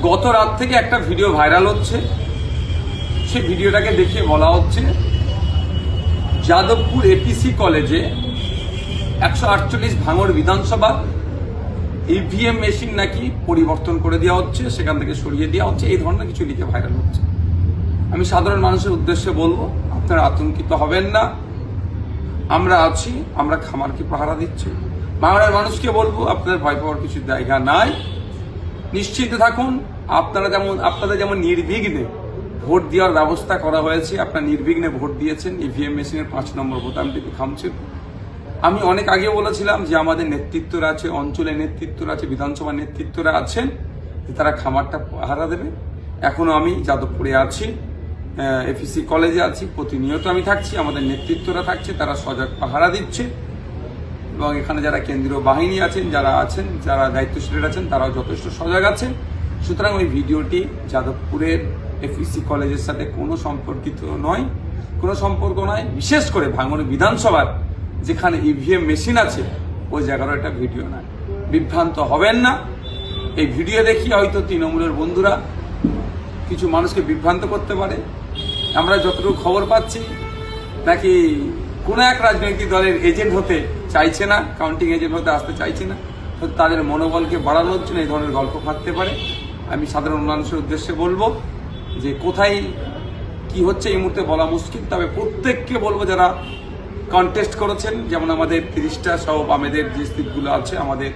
গত রাত থেকে একটা ভিডিও ভাইরাল হচ্ছে। সেই ভিডিওটাকে দেখে বলা হচ্ছে যাদবপুর এপিসি কলেজে 148 ভাঙড় বিধানসভা ইভিএম মেশিন নাকি পরিবর্তন করে দেওয়া হচ্ছে, সেখান থেকে সরিয়ে দেওয়া হচ্ছে, এই ধরনের কিছু লিখে ভাইরাল হচ্ছে। আমি সাধারণ মানুষের উদ্দেশ্যে বলবো, আপনারা আতঙ্কিত হবেন না, আমরা আছি, আমরা খামারকে পাহারা দিচ্ছি। বাংলার মানুষকে বলবো, আপনাদের ভয় পাওয়ার কিছু জায়গা নাই, নিশ্চিন্ত থাকুন। আপনাদের যেমন নির্বিঘ্নে ভোট দেওয়ার ব্যবস্থা করা হয়েছে, আপনারা নির্বিঘ্নে ভোট দিয়েছেন, ইভিএম মেশিনের 5 নম্বর বোতামটি খামছেন। আমি অনেক আগে বলেছিলাম যে আমাদের নেতৃত্বরা আছে, অঞ্চলের নেতৃত্বরা আছে, বিধানসভা নেতৃত্বরা আছেন, তারা খামারটা পাহারা দেবে। এখনো আমি যাদবপুরে আছি, এপিসি কলেজে আছি, প্রতিনিয়ত আমি থাকছি, আমাদের নেতৃত্বরা থাকছে, তারা সজাগ পাহারা দিচ্ছে। এবং এখানে যারা কেন্দ্রীয় বাহিনী আছেন, যারা দায়িত্বশীল আছেন, তারাও যথেষ্ট সজাগ আছেন। সুতরাং ওই ভিডিওটি যাদবপুরের এপিসি কলেজের সাথে কোনো সম্পর্কিত নয়, কোনো সম্পর্ক নয়। বিশেষ করে ভাঙড় বিধানসভার যেখানে ইভিএম মেশিন আছে, ওই জায়গারও একটা ভিডিও নয়। বিভ্রান্ত হবেন না। এই ভিডিও দেখিয়ে হয়তো তৃণমূলের বন্ধুরা কিছু মানুষকে বিভ্রান্ত করতে পারে। আমরা যতটুকু খবর পাচ্ছি, নাকি কোনো এক রাজনৈতিক দলের এজেন্ট হতে চাইছে না, কাউন্টিং এজেন্ট হতে আসতে চাইছে না, তো তাদের মনোবলকে বাড়ানোর জন্য এই ধরনের গল্প ফাটতে পারে। আমি সাধারণ মানুষের উদ্দেশ্যে বলবো যে কোথায় কি হচ্ছে এই মুহূর্তে বলা মুশকিল, তবে প্রত্যেককে বলবো যারা কন্টেস্ট করেছেন, যেমন আমাদের 30টা সহ বামেদের যে সিটগুলো আছে, আমাদের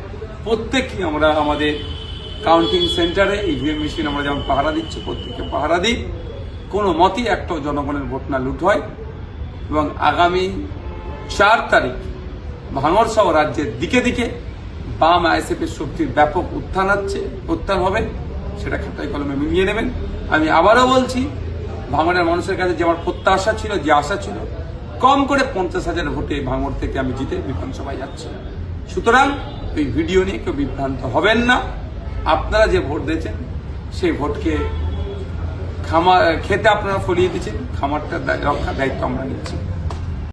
প্রত্যেককে আমরা আমাদের কাউন্টিং সেন্টারে ইভিএম মেশিন আমরা যেমন পাহারা দিচ্ছি, প্রত্যেককে পাহারা দিই। কোনো মতেই একটা জনগণের ভোট না লুট হয়। এবং আগামী 4 তারিখ ভাঙড় সহ রাজ্যের দিকে দিকে বাম আইএসএফের শক্তির ব্যাপক উত্থান হবে, সেটা খাতায় কলমে মিলিয়ে নেবেন। আমি আবারও বলছি, ভাঙড়ের মানুষের কাছে যে আমার প্রত্যাশা ছিল, যে আশা ছিল, কম করে 50,000 ভোটে ভাঙড় থেকে আমি জিতে বিধানসভায় যাচ্ছি। সুতরাং ওই ভিডিও নিয়ে কেউ বিভ্রান্ত হবেন না। আপনারা যে ভোট দিয়েছেন, সেই ভোটকে খেতে আপনারা ফলিয়ে দিচ্ছেন, খামারটার রক্ষার দায়িত্ব আমরা নিচ্ছি।